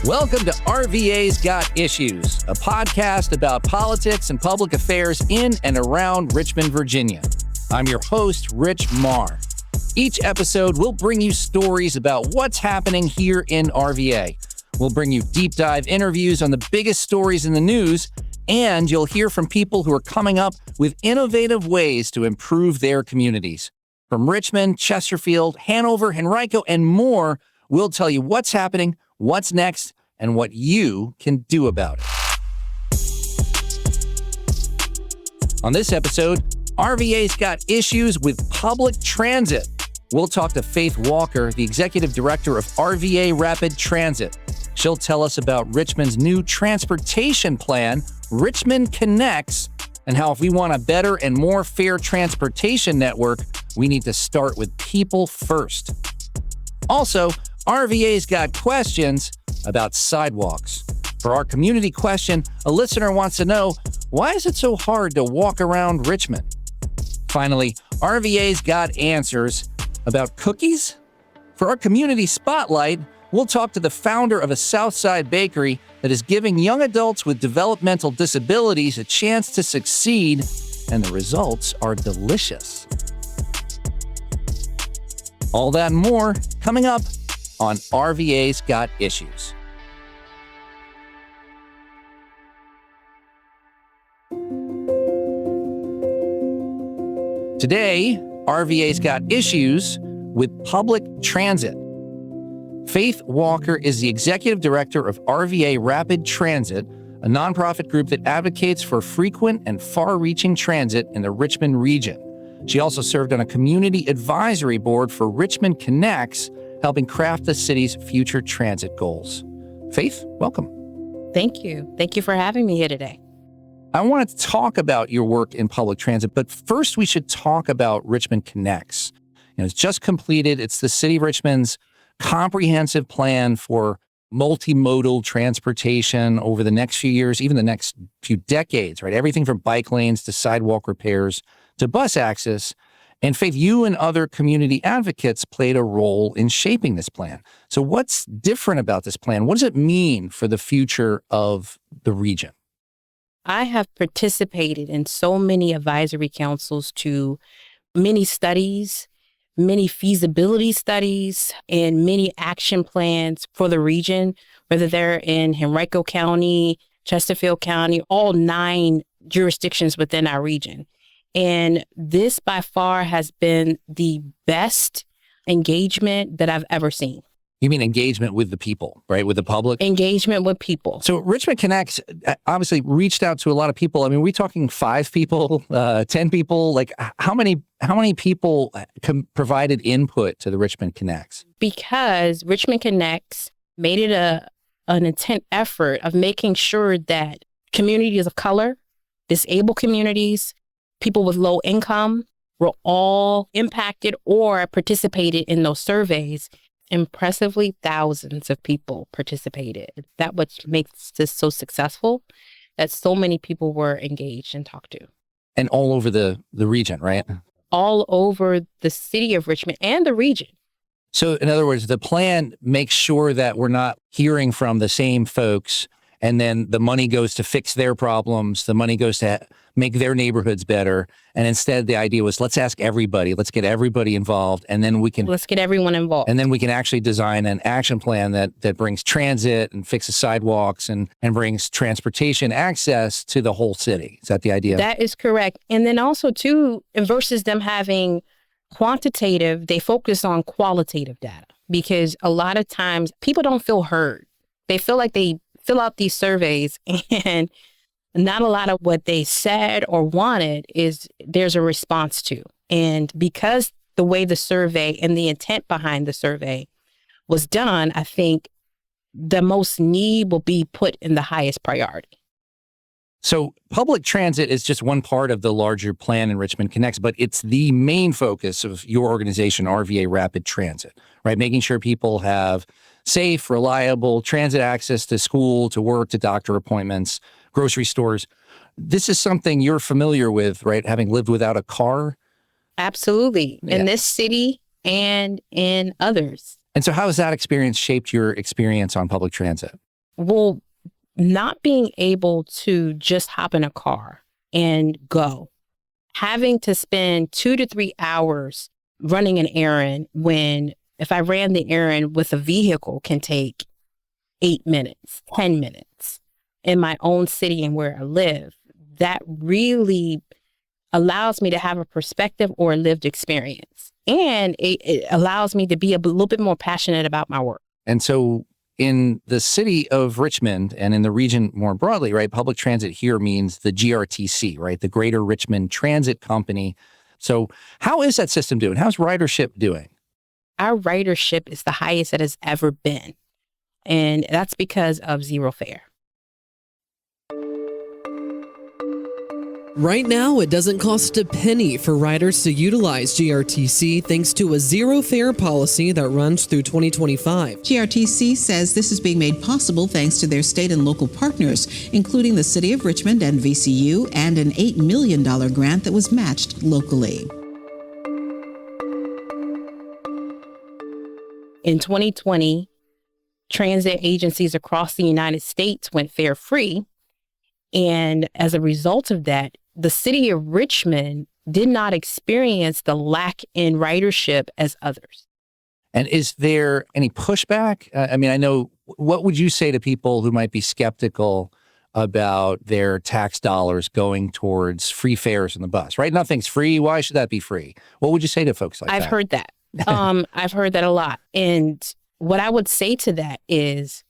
Welcome to RVA's Got Issues, a podcast about politics and public affairs in and around Richmond, Virginia. I'm your host, Rich Marr. Each episode, we'll bring you stories about what's happening here in RVA. We'll bring you deep dive interviews on the biggest stories in the news, and you'll hear from people who are coming up with innovative ways to improve their communities. From Richmond, Chesterfield, Hanover, Henrico, and more, we'll tell you what's happening, what's next, and what you can do about it. On this episode, RVA's got issues with public transit. We'll talk to Faith Walker, the executive director of RVA Rapid Transit. She'll tell us about Richmond's new transportation plan, Richmond Connects, and how if we want a better and more fair transportation network, we need to start with people first. Also, RVA's got questions about sidewalks. For our community question, a listener wants to know, why is it so hard to walk around Richmond? Finally, RVA's got answers about cookies. For our community spotlight, we'll talk to the founder of a Southside bakery that is giving young adults with developmental disabilities a chance to succeed, and the results are delicious. All that and more coming up on RVA's Got Issues. Today, RVA's got issues with public transit. Faith Walker is the executive director of RVA Rapid Transit, a nonprofit group that advocates for frequent and far-reaching transit in the Richmond region. She also served on a community advisory board for Richmond Connects, helping craft the city's future transit goals. Faith, welcome. Thank you. Thank you for having me here today. I want to talk about your work in public transit, but first we should talk about Richmond Connects. It's just completed. It's the City of Richmond's comprehensive plan for multimodal transportation over the next few years, even the next few decades, right? Everything from bike lanes to sidewalk repairs to bus access. And Faith, you and other community advocates played a role in shaping this plan. So what's different about this plan? What does it mean for the future of the region? I have participated in so many advisory councils to many studies, many feasibility studies, and many action plans for the region, whether they're in Henrico County, Chesterfield County, all 9 jurisdictions within our region. And this by far has been the best engagement that I've ever seen. You mean engagement with the people, right? With the public? Engagement with people. So Richmond Connects obviously reached out to a lot of people. I mean, we're talking 5 people, 10 people. Like how many people provided input to the Richmond Connects? Because Richmond Connects made it an intent effort of making sure that communities of color, disabled communities, people with low income were all impacted or participated in those surveys. Impressively, thousands of people participated. That what makes this so successful, that so many people were engaged and talked to. And all over the region, right? All over the city of Richmond and the region. So in other words, the plan makes sure that we're not hearing from the same folks, and then the money goes to fix their problems. The money goes to make their neighborhoods better. And instead, the idea was, let's ask everybody. Let's get everybody involved. And then let's get everyone involved. And then we can actually design an action plan that brings transit and fixes sidewalks and brings transportation access to the whole city. Is that the idea? That is correct. And then also, too, versus them having quantitative, they focus on qualitative data, because a lot of times people don't feel heard. They feel like they fill out these surveys and not a lot of what they said or wanted is there's a response to. And because the way the survey and the intent behind the survey was done, I think the most need will be put in the highest priority. So public transit is just one part of the larger plan in Richmond Connects, but it's the main focus of your organization, RVA Rapid Transit, right? Making sure people have safe, reliable transit access to school, to work, to doctor appointments, grocery stores. This is something you're familiar with, right? Having lived without a car. Absolutely. In this city and in others. And so how has that experience shaped your experience on public transit? Well, not being able to just hop in a car and go, having to spend 2 to 3 hours running an errand when if I ran the errand with a vehicle can take 8 minutes, 10 minutes in my own city and where I live, that really allows me to have a perspective or a lived experience. And it allows me to be a little bit more passionate about my work. And so in the city of Richmond and in the region more broadly, right, public transit here means the GRTC, right, the Greater Richmond Transit Company. So how is that system doing? How's ridership doing? Our ridership is the highest it has ever been. And that's because of zero fare. Right now, it doesn't cost a penny for riders to utilize GRTC thanks to a zero fare policy that runs through 2025. GRTC says this is being made possible thanks to their state and local partners, including the City of Richmond and VCU, and an $8 million grant that was matched locally. In 2020, transit agencies across the United States went fare free. And as a result of that, the city of Richmond did not experience the lack in ridership as others. And is there any pushback? I mean, I know, what would you say to people who might be skeptical about their tax dollars going towards free fares on the bus, right? Nothing's free. Why should that be free? What would you say to folks like that? I've heard that. I've heard that a lot. And what I would say to that is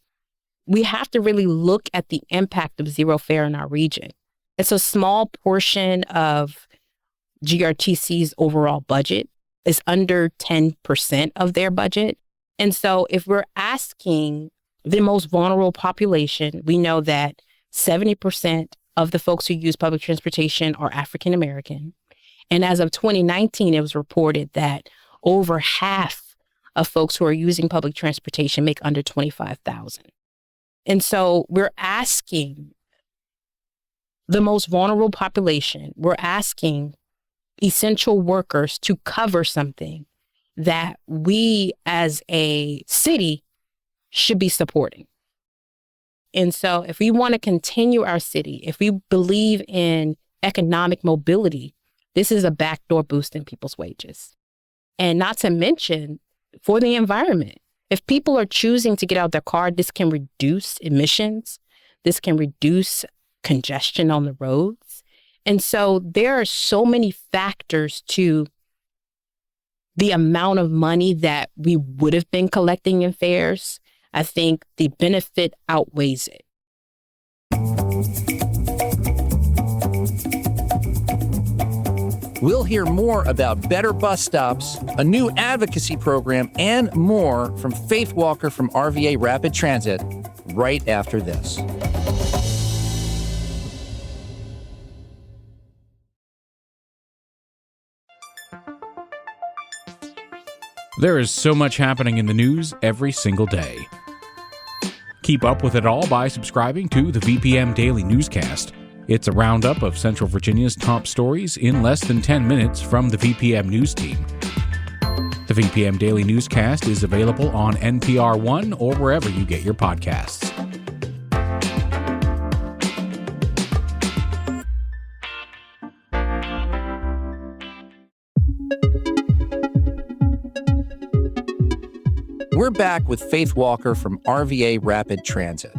we have to really look at the impact of zero fare in our region. It's a small portion of GRTC's overall budget. It's under 10% of their budget. And so if we're asking the most vulnerable population, we know that 70% of the folks who use public transportation are African American. And as of 2019, it was reported that over half of folks who are using public transportation make under $25,000. And so we're asking the most vulnerable population, we're asking essential workers to cover something that we as a city should be supporting. And so if we want to continue our city, if we believe in economic mobility, this is a backdoor boost in people's wages. And not to mention for the environment. If people are choosing to get out their car, this can reduce emissions. This can reduce congestion on the roads. And so there are so many factors to the amount of money that we would have been collecting in fares. I think the benefit outweighs it. We'll hear more about better bus stops, a new advocacy program, and more from Faith Walker from RVA Rapid Transit right after this. There is so much happening in the news every single day. Keep up with it all by subscribing to the VPM Daily Newscast. It's a roundup of Central Virginia's top stories in less than 10 minutes from the VPM News team. The VPM Daily Newscast is available on NPR One or wherever you get your podcasts. We're back with Faith Walker from RVA Rapid Transit.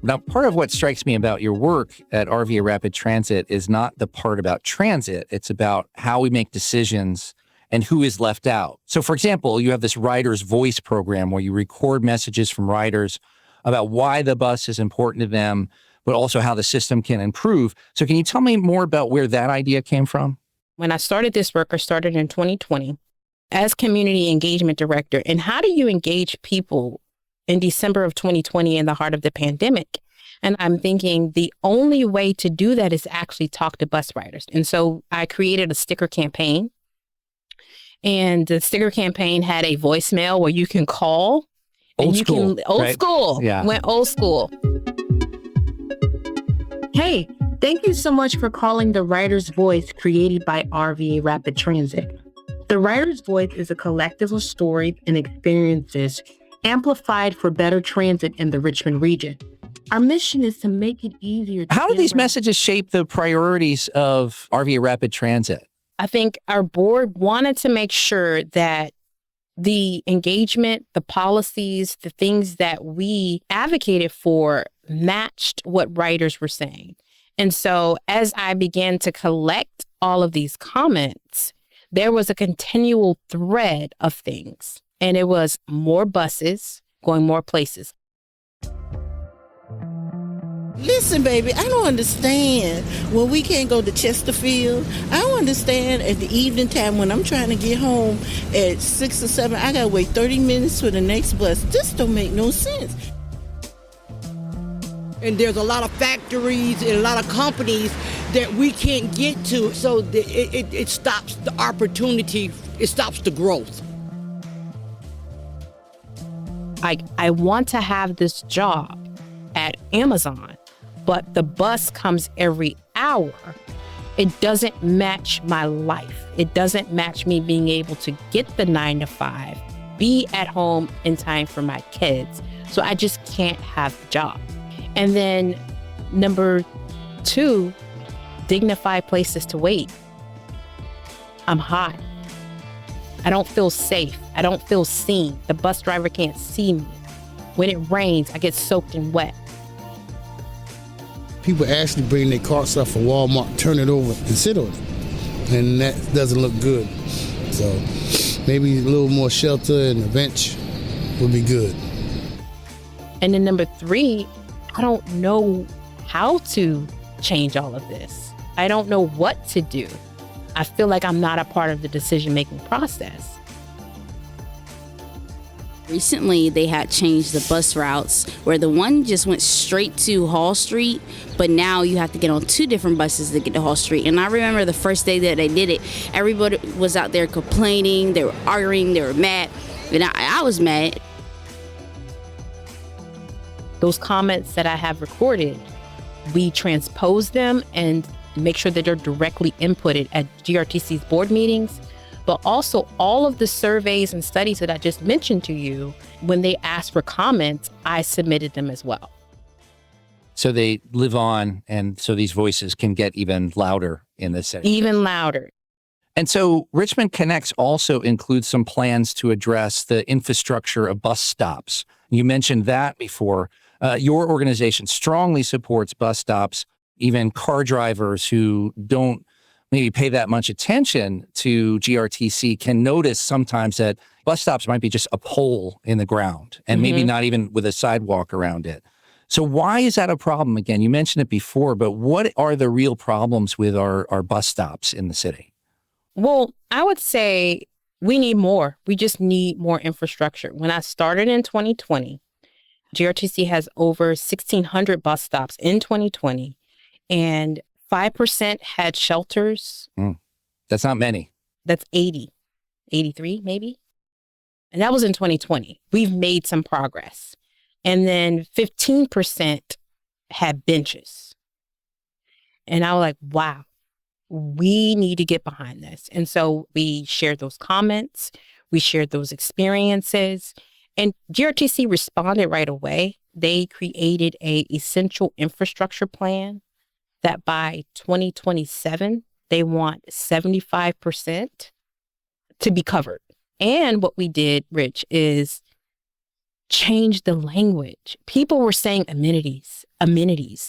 Now, part of what strikes me about your work at RVA Rapid Transit is not the part about transit. It's about how we make decisions and who is left out. So, for example, you have this Rider's Voice program where you record messages from riders about why the bus is important to them, but also how the system can improve. So can you tell me more about where that idea came from? When I started this work, I started in 2020 as community engagement director. And how do you engage people in December of 2020 in the heart of the pandemic? And I'm thinking the only way to do that is actually talk to bus riders. And so I created a sticker campaign. And the sticker campaign had a voicemail where you can call. Old school. Old school. Yeah. Went old school. Hey, thank you so much for calling the Rider's Voice created by RVA Rapid Transit. The Rider's Voice is a collective of stories and experiences amplified for better transit in the Richmond region. Our mission is to make it easier. How do get these around. messages shape the priorities of RVA Rapid Transit? I think our board wanted to make sure that the engagement, the policies, the things that we advocated for matched what writers were saying. And so as I began to collect all of these comments, there was a continual thread of things. And it was more buses going more places. Listen, baby, I don't understand when we can't go to Chesterfield. I don't understand at the evening time when I'm trying to get home at 6 or 7, I gotta wait 30 minutes for the next bus. This don't make no sense. And there's a lot of factories and a lot of companies that we can't get to, so it stops the opportunity, it stops the growth. I want to have this job at Amazon, but the bus comes every hour. It doesn't match my life. It doesn't match me being able to get the 9 to 5, be at home in time for my kids. So I just can't have the job. And then number 2, dignified places to wait. I'm hot. I don't feel safe. I don't feel seen. The bus driver can't see me. When it rains, I get soaked and wet. People actually bring their carts up for Walmart, turn it over and sit on it. And that doesn't look good. So maybe a little more shelter and a bench would be good. And then number 3, I don't know how to change all of this. I don't know what to do. I feel like I'm not a part of the decision-making process. Recently, they had changed the bus routes where the one just went straight to Hall Street, but now you have to get on 2 different buses to get to Hall Street. And I remember the first day that they did it, everybody was out there complaining, they were arguing, they were mad, and I was mad. Those comments that I have recorded, we transpose them and make sure that they're directly inputted at GRTC's board meetings. But also all of the surveys and studies that I just mentioned to you, when they asked for comments, I submitted them as well. So they live on, and so these voices can get even louder in this setting. Even louder. And so Richmond Connects also includes some plans to address the infrastructure of bus stops. You mentioned that before. Your organization strongly supports bus stops. Even car drivers who don't maybe pay that much attention to GRTC can notice sometimes that bus stops might be just a pole in the ground and maybe not even with a sidewalk around it. So why is that a problem? Again, you mentioned it before, but what are the real problems with our bus stops in the city? Well, I would say we need more. We just need more infrastructure. When I started in 2020, GRTC has over 1,600 bus stops in 2020, and 5% had shelters. That's not many. That's 80, 83 maybe. And that was in 2020. We've made some progress. And then 15% had benches. And I was like, wow, we need to get behind this. And so we shared those comments. We shared those experiences. And GRTC responded right away. They created an essential infrastructure plan that by 2027, they want 75% to be covered. And what we did, Rich, is change the language. People were saying amenities,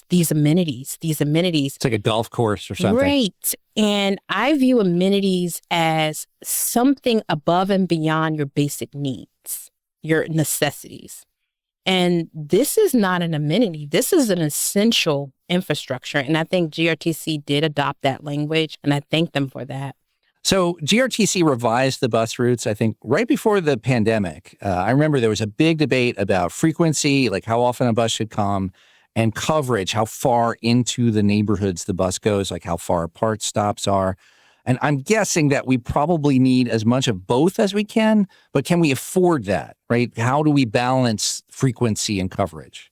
these amenities. It's like a golf course or something. Right. And I view amenities as something above and beyond your basic needs, your necessities. And this is not an amenity. This is an essential infrastructure. And I think GRTC did adopt that language, and I thank them for that. So GRTC revised the bus routes, I think, right before the pandemic. I remember there was a big debate about frequency, like how often a bus should come, and coverage, how far into the neighborhoods the bus goes, like how far apart stops are. And I'm guessing that we probably need as much of both as we can, but can we afford that, right? How do we balance frequency and coverage?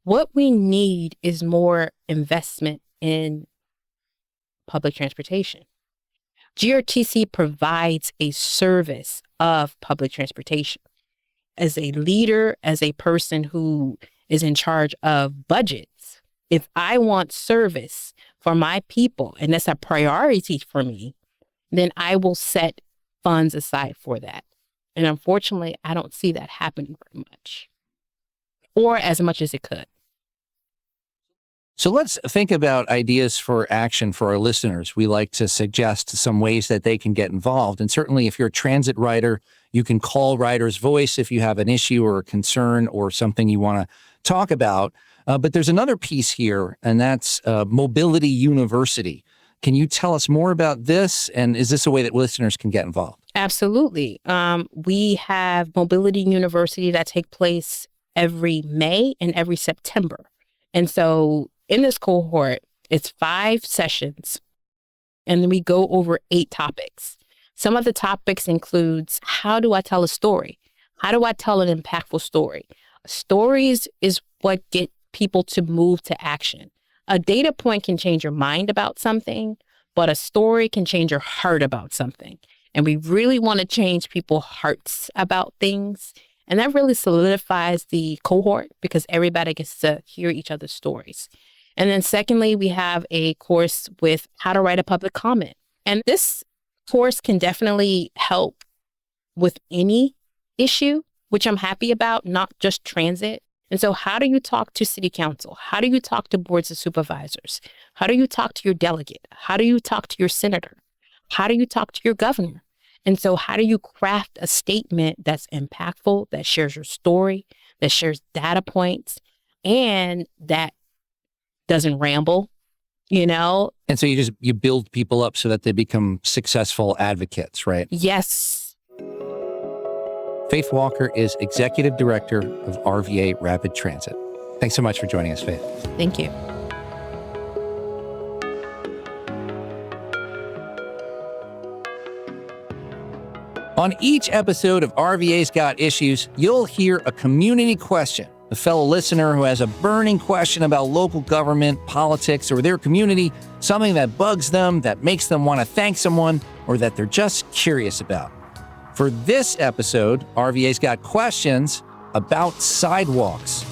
What we need is more investment in public transportation. GRTC provides a service of public transportation. As a leader, as a person who is in charge of budgets. If I want service for my people and that's a priority for me, then I will set funds aside for that. And unfortunately, I don't see that happening very much or as much as it could. So let's think about ideas for action for our listeners. We like to suggest some ways that they can get involved. And certainly if you're a transit rider, you can call Rider's Voice if you have an issue or a concern or something you want to talk about. But there's another piece here, and that's Mobility University. Can you tell us more about this? And is this a way that listeners can get involved? Absolutely. We have Mobility University that take place every May and every September. And so in this cohort, it's 5 sessions, and then we go over 8 topics. Some of the topics includes, how do I tell a story? How do I tell an impactful story? Stories is what get people to move to action. A data point can change your mind about something, but a story can change your heart about something. And we really want to change people's hearts about things. And that really solidifies the cohort because everybody gets to hear each other's stories. And then secondly, we have a course with how to write a public comment. And this course can definitely help with any issue, which I'm happy about, not just transit. And so how do you talk to city council? How do you talk to boards of supervisors? How do you talk to your delegate? How do you talk to your senator? How do you talk to your governor? And so how do you craft a statement that's impactful, that shares your story, that shares data points, and that doesn't ramble, you know? And so you build people up so that they become successful advocates, right? Yes. Faith Walker is Executive Director of RVA Rapid Transit. Thanks so much for joining us, Faith. Thank you. On each episode of RVA's Got Issues, you'll hear a community question. A fellow listener who has a burning question about local government, politics, or their community, something that bugs them, that makes them want to thank someone, or that they're just curious about. For this episode, RVA's got questions about sidewalks.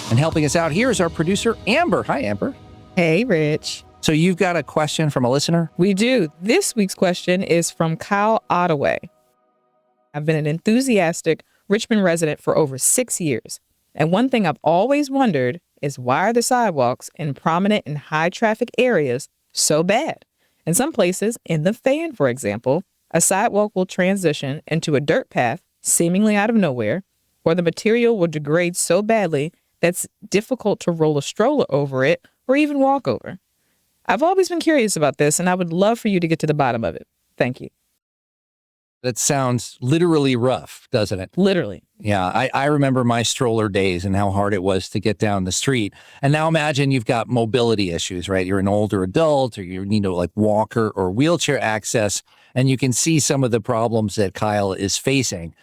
And helping us out here is our producer, Amber. Hi, Amber. Hey, Rich. So you've got a question from a listener? We do. This week's question is from Kyle Ottaway. I've been an enthusiastic Richmond resident for over 6 years. And one thing I've always wondered is why are the sidewalks in prominent and high traffic areas so bad? In some places, in the Fan, for example, a sidewalk will transition into a dirt path seemingly out of nowhere, or the material will degrade so badly that it's difficult to roll a stroller over it or even walk over. I've always been curious about this, and I would love for you to get to the bottom of it. Thank you. That sounds literally rough, doesn't it? Literally. Yeah, I remember my stroller days and how hard it was to get down the street. And now imagine you've got mobility issues, right? You're an older adult or you need walker or wheelchair access, and you can see some of the problems that Kyle is facing.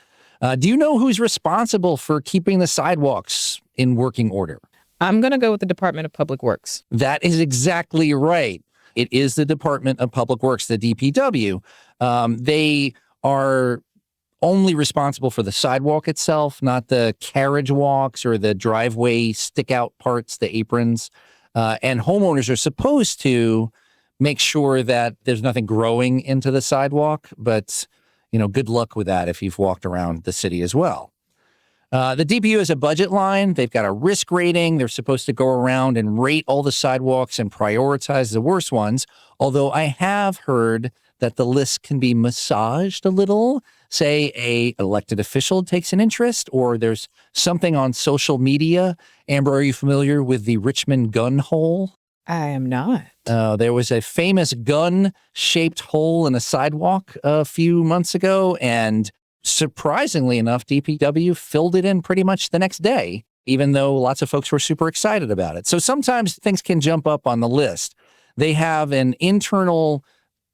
Do you know who's responsible for keeping the sidewalks in working order? I'm going to go with the Department of Public Works. That is exactly right. It is the Department of Public Works, the DPW. They are only responsible for the sidewalk itself, not the carriage walks or the driveway stick out parts, the aprons. And homeowners are supposed to make sure that there's nothing growing into the sidewalk. But, good luck with that if you've walked around the city as well. The DPU has a budget line. They've got a risk rating. They're supposed to go around and rate all the sidewalks and prioritize the worst ones. Although I have heard that the list can be massaged a little. Say a elected official takes an interest, or there's something on social media. Amber, are you familiar with the Richmond gun hole? I am not. There was a famous gun-shaped hole in a sidewalk a few months ago, and surprisingly enough, DPW filled it in pretty much the next day, even though lots of folks were super excited about it. So sometimes things can jump up on the list. They have an internal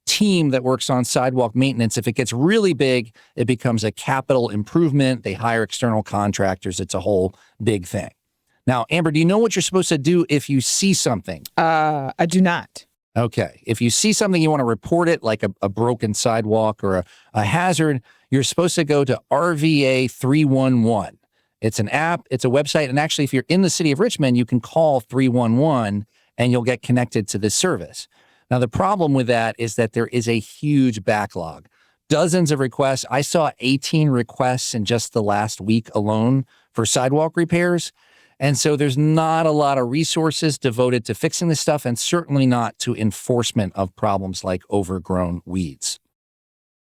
team that works on sidewalk maintenance. If it gets really big, it becomes a capital improvement. They hire external contractors. It's a whole big thing. Now, Amber, do you know what you're supposed to do if you see something? I do not. Okay. If you see something, you want to report it, like a broken sidewalk or a hazard, you're supposed to go to RVA 311. It's an app, it's a website, and actually, if you're in the city of Richmond, you can call 311 and you'll get connected to this service. Now, the problem with that is that there is a huge backlog. Dozens of requests. I saw 18 requests in just the last week alone for sidewalk repairs. And so there's not a lot of resources devoted to fixing this stuff, and certainly not to enforcement of problems like overgrown weeds.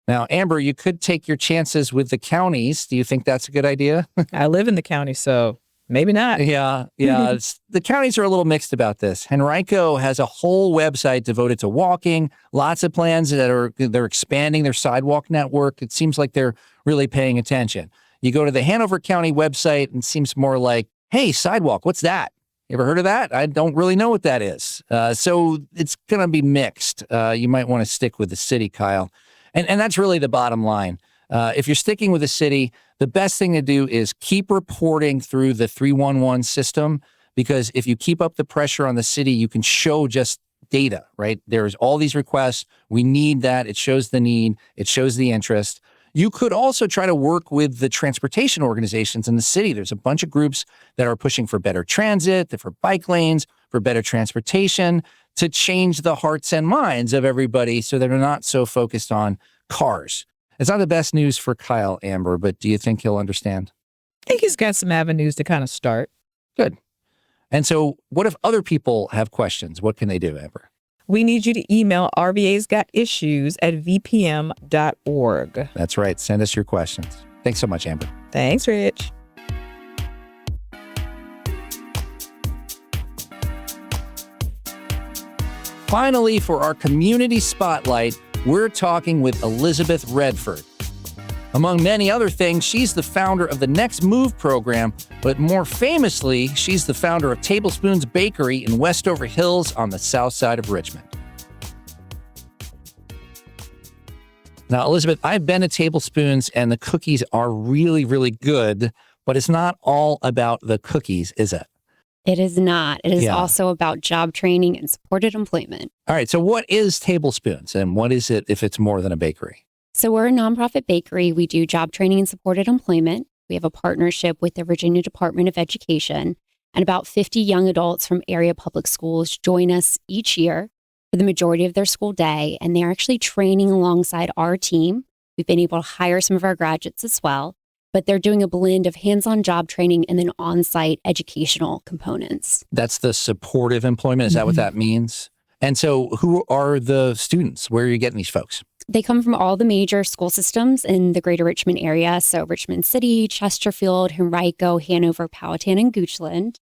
Now, Amber, you could take your chances with the counties. Do you think that's a good idea? I live in the county, so maybe not. Yeah. The counties are a little mixed about this. Henrico has a whole website devoted to walking, lots of plans they're expanding their sidewalk network. It seems like they're really paying attention. You go to the Hanover County website and it seems more like, hey, sidewalk, what's that? You ever heard of that? I don't really know what that is. So it's going to be mixed. You might want to stick with the city, Kyle. And that's really the bottom line. If you're sticking with the city, the best thing to do is keep reporting through the 311 system, because if you keep up the pressure on the city, you can show just data, right? There's all these requests. We need that. It shows the need. It shows the interest. You could also try to work with the transportation organizations in the city. There's a bunch of groups that are pushing for better transit, for bike lanes, for better transportation, to change the hearts and minds of everybody so that they're not so focused on cars. It's not the best news for Kyle, Amber, but do you think he'll understand? I think he's got some avenues to kind of start. Good. And so what if other people have questions? What can they do, Amber? We need you to email rvasgotissues@vpm.org. That's right. Send us your questions. Thanks so much, Amber. Thanks, Rich. Finally, for our community spotlight, we're talking with Elizabeth Redford. Among many other things, she's the founder of the Next Move program, but more famously, she's the founder of Tablespoons Bakery in Westover Hills on the south side of Richmond. Now, Elizabeth, I've been to Tablespoons, and the cookies are really, really good, but it's not all about the cookies, is it? It is not. It is also about job training and supported employment. All right. So what is Tablespoons, and what is it if it's more than a bakery? So we're a nonprofit bakery. We do job training and supported employment. We have a partnership with the Virginia Department of Education, and about 50 young adults from area public schools join us each year for the majority of their school day, and they're actually training alongside our team. We've been able to hire some of our graduates as well, but they're doing a blend of hands-on job training and then on-site educational components. That's the supportive employment. Is that what that means? And so who are the students? Where are you getting these folks? They come from all the major school systems in the greater Richmond area. So Richmond City, Chesterfield, Henrico, Hanover, Powhatan, and Goochland.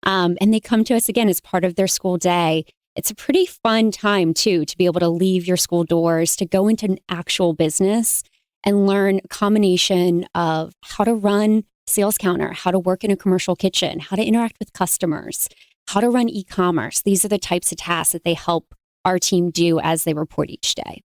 And they come to us again as part of their school day. It's a pretty fun time too, to be able to leave your school doors, to go into an actual business and learn a combination of how to run sales counter, how to work in a commercial kitchen, how to interact with customers, how to run e-commerce. These are the types of tasks that they help our team do as they report each day.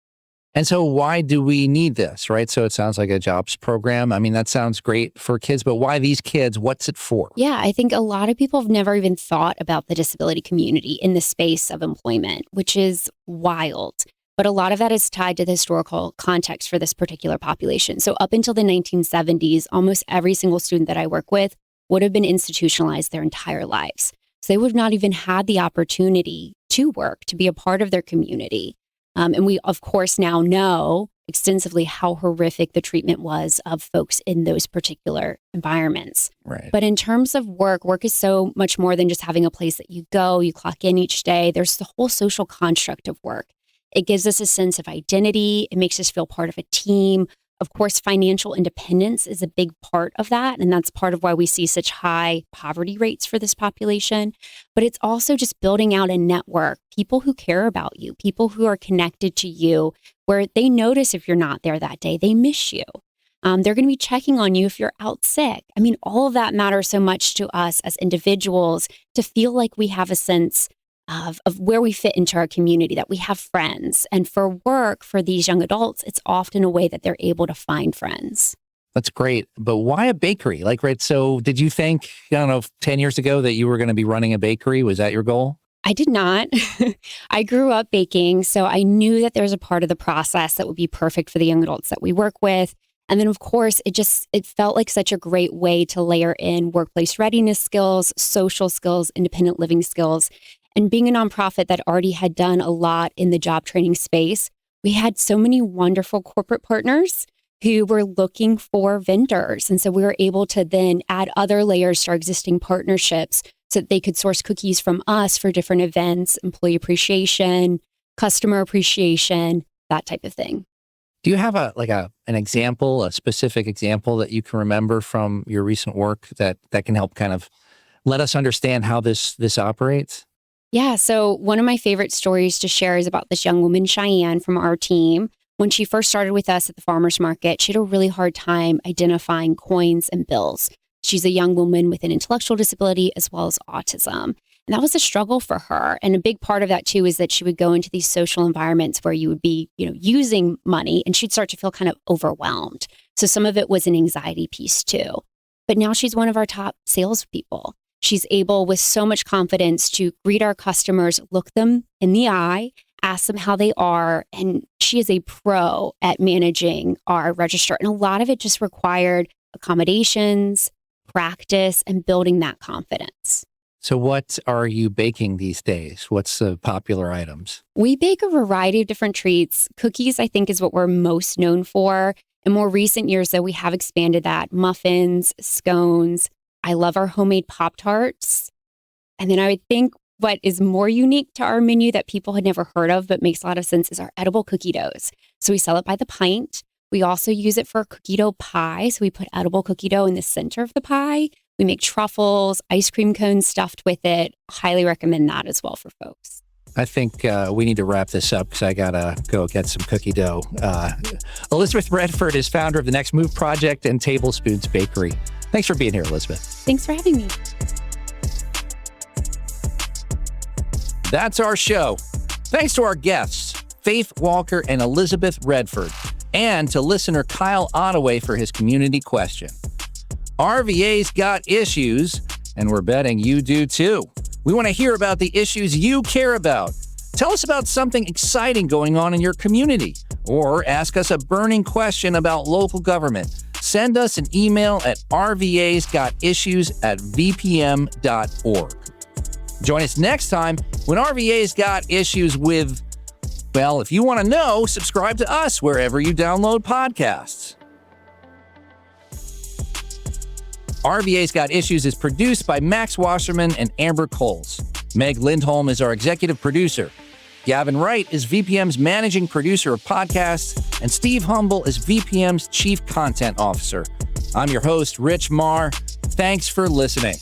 And so why do we need this, right? So it sounds like a jobs program. I mean, that sounds great for kids, but why these kids? What's it for? Yeah, I think a lot of people have never even thought about the disability community in the space of employment, which is wild. But a lot of that is tied to the historical context for this particular population. So up until the 1970s, almost every single student that I work with would have been institutionalized their entire lives. So they would have not even had the opportunity to work, to be a part of their community. And we, of course, now know extensively how horrific the treatment was of folks in those particular environments. Right. But in terms of work is so much more than just having a place that you go, you clock in each day. There's the whole social construct of work. It gives us a sense of identity. It makes us feel part of a team. Of course, financial independence is a big part of that. And that's part of why we see such high poverty rates for this population. But it's also just building out a network, people who care about you, people who are connected to you, where they notice if you're not there that day, they miss you. They're going to be checking on you if you're out sick. I mean, all of that matters so much to us as individuals to feel like we have a sense of where we fit into our community, that we have friends. And for work, for these young adults, it's often a way that they're able to find friends. That's great. But why a bakery? Right. So did you think, 10 years ago that you were going to be running a bakery? Was that your goal? I did not. I grew up baking, so I knew that there was a part of the process that would be perfect for the young adults that we work with. And then, of course, it felt like such a great way to layer in workplace readiness skills, social skills, independent living skills. And being a nonprofit that already had done a lot in the job training space, we had so many wonderful corporate partners who were looking for vendors. And so we were able to then add other layers to our existing partnerships so that they could source cookies from us for different events, employee appreciation, customer appreciation, that type of thing. Do you have an example, a specific example that you can remember from your recent work that can help kind of let us understand how this operates? Yeah. So one of my favorite stories to share is about this young woman, Cheyenne, from our team. When she first started with us at the farmer's market, she had a really hard time identifying coins and bills. She's a young woman with an intellectual disability as well as autism. And that was a struggle for her. And a big part of that, too, is that she would go into these social environments where you would be, using money, and she'd start to feel kind of overwhelmed. So some of it was an anxiety piece, too. But now she's one of our top salespeople. She's able, with so much confidence, to greet our customers, look them in the eye, ask them how they are. And she is a pro at managing our register. And a lot of it just required accommodations, practice, and building that confidence. So what are you baking these days? What's the popular items? We bake a variety of different treats. Cookies, I think, is what we're most known for. In more recent years, though, we have expanded that. Muffins, scones. I love our homemade Pop-Tarts. And then I would think what is more unique to our menu that people had never heard of but makes a lot of sense is our edible cookie doughs. So we sell it by the pint. We also use it for cookie dough pie. So we put edible cookie dough in the center of the pie. We make truffles, ice cream cones stuffed with it. Highly recommend that as well for folks. I think we need to wrap this up because I got to go get some cookie dough. Elizabeth Redford is founder of the Next Move Project and Tablespoons Bakery. Thanks for being here, Elizabeth. Thanks for having me. That's our show. Thanks to our guests, Faith Walker and Elizabeth Redford, and to listener Kyle Ottaway for his community question. RVA's got issues, and we're betting you do too. We want to hear about the issues you care about. Tell us about something exciting going on in your community, or ask us a burning question about local government. Send us an email at rvasgotissues@vpm.org. Join us next time when RVA's got issues with, well, if you want to know, subscribe to us wherever you download podcasts. RVA's Got Issues is produced by Max Wasserman and Amber Coles. Meg Lindholm is our executive producer. Gavin Wright is VPM's managing producer of podcasts, and Steve Humble is VPM's chief content officer. I'm your host, Rich Marr. Thanks for listening.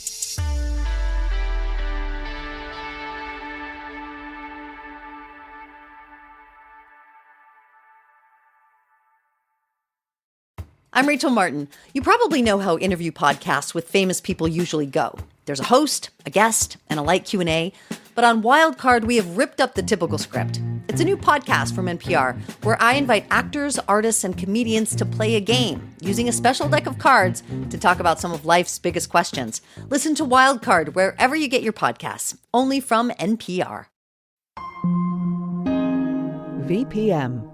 I'm Rachel Martin. You probably know how interview podcasts with famous people usually go. There's a host, a guest, and a light Q&A. But on Wildcard, we have ripped up the typical script. It's a new podcast from NPR where I invite actors, artists, and comedians to play a game using a special deck of cards to talk about some of life's biggest questions. Listen to Wildcard wherever you get your podcasts, only from NPR. VPM.